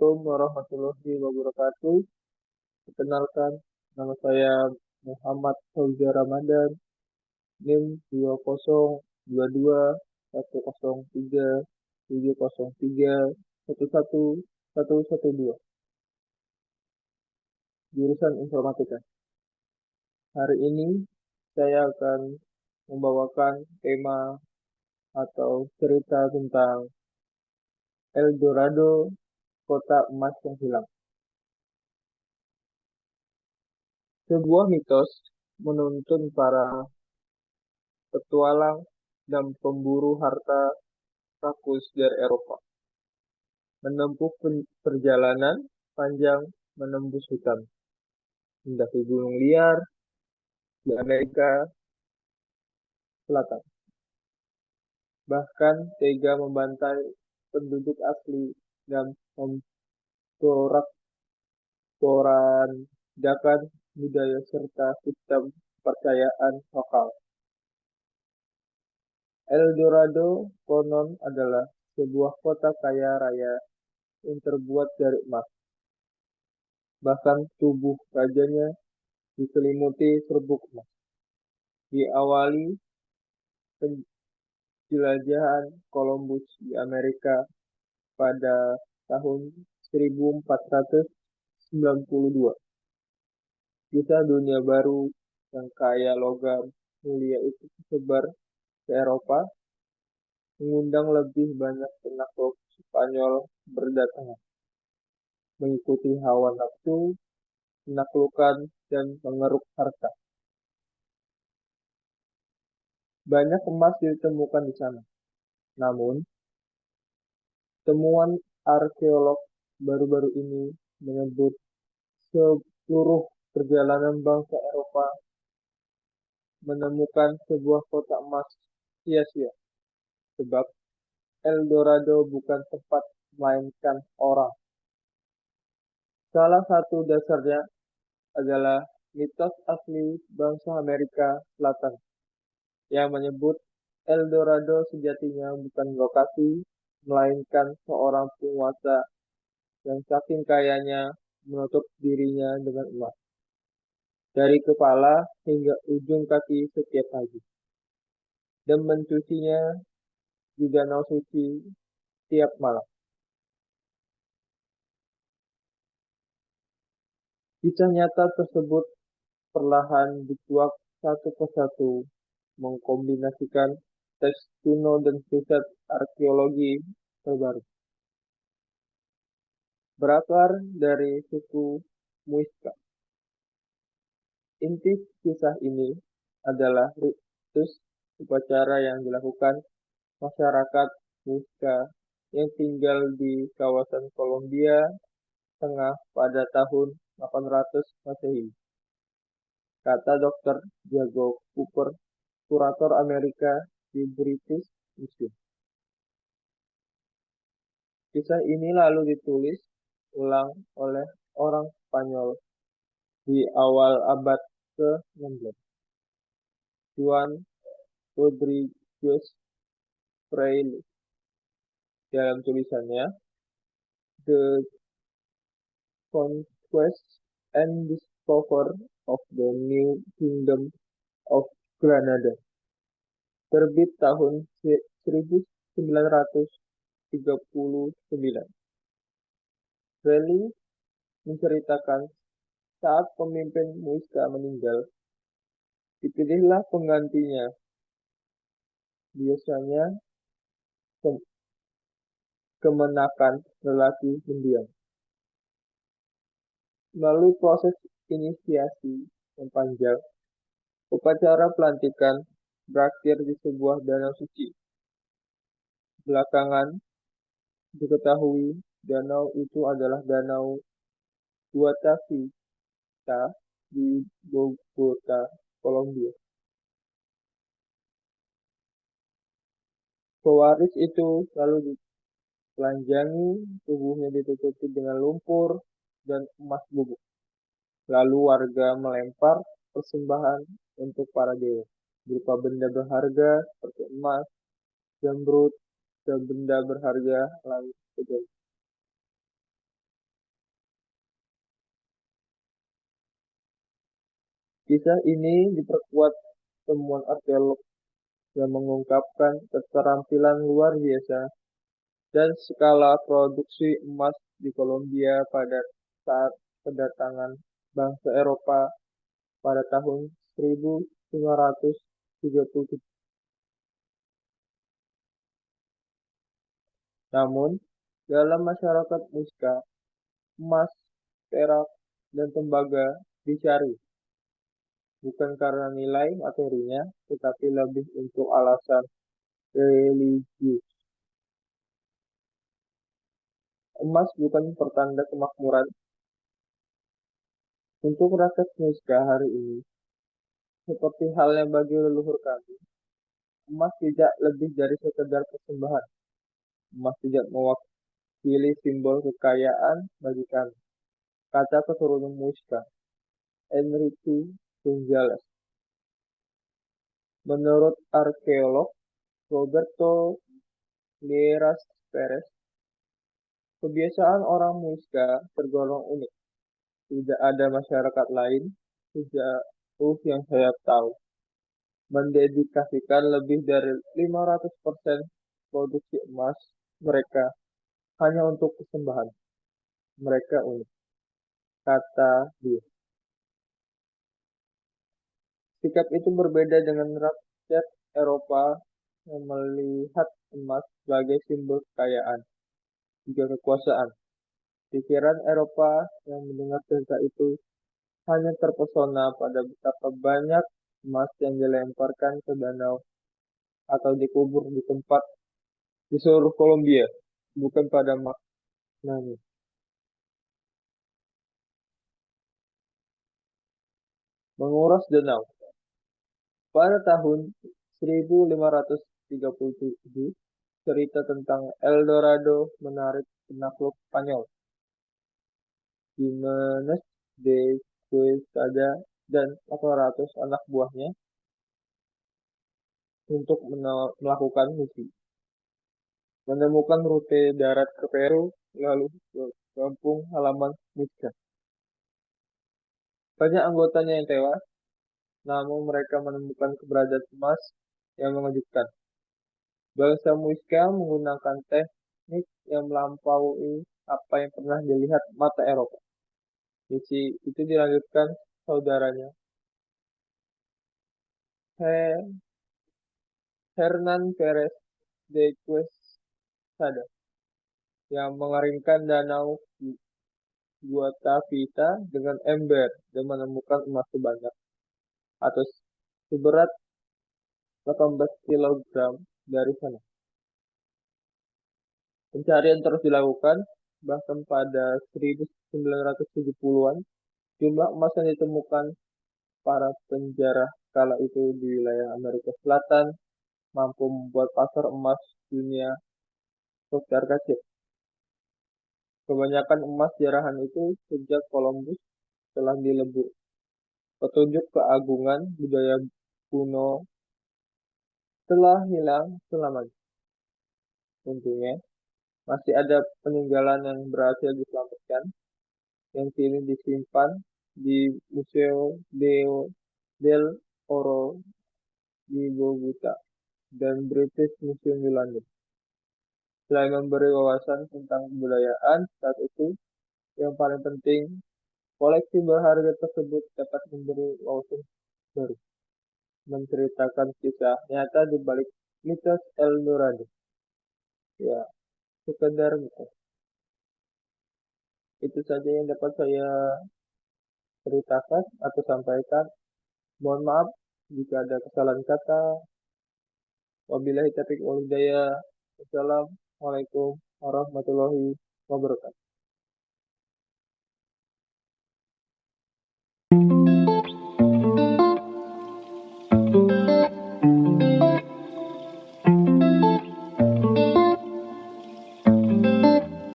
Assalamualaikum warahmatullahi wabarakatuh. Perkenalkan, nama saya Muhammad Fauzia Ramadan, NIM 2022103703111112, jurusan Informatika. Hari ini saya akan membawakan tema atau cerita tentang El Dorado, kota emas yang hilang. Sebuah mitos menuntun para petualang dan pemburu harta rakus dari Eropa menempuh perjalanan panjang menembus hutan, mendaki gunung liar di Amerika Selatan, bahkan tega membantai penduduk asli dan memporak-porandakan budaya serta sistem kepercayaan lokal. El Dorado konon adalah sebuah kota kaya raya yang terbuat dari emas. Bahkan tubuh rajanya diselimuti serbuk emas. Diawali penjelajahan Columbus di Amerika pada tahun 1492. Kisah dunia baru yang kaya logam mulia itu tersebar ke Eropa, mengundang lebih banyak penakluk Spanyol berdatangan, mengikuti hawa nafsu, penaklukan, dan mengeruk harta. Banyak emas ditemukan di sana. Namun, temuan arkeolog baru-baru ini menyebut seluruh perjalanan bangsa Eropa menemukan sebuah kota emas sia-sia, sebab El Dorado bukan tempat melainkan orang. Salah satu dasarnya adalah mitos asli bangsa Amerika Selatan yang menyebut El Dorado sejatinya bukan lokasi, melainkan seorang penguasa yang saking kayanya menutup dirinya dengan emas, dari kepala hingga ujung kaki setiap pagi, dan mencucinya di danau suci tiap malam. Kisah nyata tersebut perlahan dituak satu persatu, mengkombinasikan teks kuno dan riset arkeologi terbaru. Berakar dari suku Muisca. Inti kisah ini adalah ritus upacara yang dilakukan masyarakat Muisca yang tinggal di kawasan Kolombia Tengah pada tahun 800 Masehi. Kata Dr. Diego Cooper, kurator Amerika di British Museum. Kisah ini lalu ditulis ulang oleh orang Spanyol di awal abad ke-16. Juan Rodriguez Fraile dalam tulisannya The Conquest and Discovery of the New Kingdom of Granada, terbit tahun 1939. Raleigh menceritakan saat pemimpin Muisca meninggal, dipilihlah penggantinya, biasanya kemenakan lelaki pendiam. Melalui proses inisiasi yang panjang, upacara pelantikan berakhir di sebuah danau suci. Belakangan diketahui danau itu adalah danau Guatavita di Bogota, Kolombia. Pewaris itu lalu ditelanjangi, tubuhnya ditutupi dengan lumpur dan emas bubuk. Lalu warga melempar persembahan untuk para dewa, berupa benda berharga seperti emas, zamrud, dan benda berharga lain sebagainya. Kisah ini diperkuat temuan arkeolog yang mengungkapkan keterampilan luar biasa dan skala produksi emas di Kolombia pada saat kedatangan bangsa Eropa pada tahun 1537. Namun, dalam masyarakat Muska, emas, perak, dan tembaga dicari, bukan karena nilai materinya, tetapi lebih untuk alasan religius. Emas bukan pertanda kemakmuran. Untuk rakyat Muska hari ini, seperti halnya bagi leluhur kami, emas tidak lebih dari sekedar persembahan. Emas tidak mewakili simbol kekayaan bagi kami, kata keturunan Muska, Enrique González. Menurut arkeolog Roberto Lieras Perez, kebiasaan orang Muska tergolong unik. Tidak ada masyarakat lain sejauh yang saya tahu mendedikasikan lebih dari 500% produksi emas mereka hanya untuk persembahan. Mereka unik, kata dia. Sikap itu berbeda dengan rakyat Eropa yang melihat emas sebagai simbol kekayaan, juga kekuasaan. Pikiran Eropa yang mendengar cerita itu hanya terpesona pada betapa banyak emas yang dilemparkan ke danau atau dikubur di tempat di seluruh Kolombia, bukan pada maknanya. Menguras danau. Pada tahun 1537, cerita tentang El Dorado menarik penakluk Spanyol, Jimenez de Quesada dan 800 anak buahnya untuk melakukan misi. Menemukan rute darat ke Peru, lalu ke kampung halaman Muska. Banyak anggotanya yang tewas, namun mereka menemukan keberadaan emas yang mengejutkan. Bangsa Muisca menggunakan teknik yang melampaui apa yang pernah dilihat mata Eropa. Misi itu dilanjutkan saudaranya, Hernan Perez de Quesada, yang mengeringkan danau Guatavita dengan ember dan menemukan emas sebanyak atau seberat 18 kg dari sana. Pencarian terus dilakukan, bahkan pada 1970-an, jumlah emas yang ditemukan para penjara kala itu di wilayah Amerika Selatan mampu membuat pasar emas dunia besar kecil. Kebanyakan emas jarahan itu sejak Columbus telah dilebur. Petunjuk keagungan budaya kuno telah hilang selamanya. Untungnya, masih ada peninggalan yang berhasil diselamatkan, yang kini disimpan di Museo del Oro di Bogota dan British Museum di London. Selain memberi wawasan tentang kebudayaan saat itu, yang paling penting, koleksi berharga tersebut dapat memberi wawasan baru, menceritakan kisah nyata di balik mitos El Dorado. Ya, sekedar mitos. Itu saja yang dapat saya ceritakan atau sampaikan. Mohon maaf jika ada kesalahan kata. Wabillahi taufiq wal hidayah. Wassalamualaikum warahmatullahi wabarakatuh.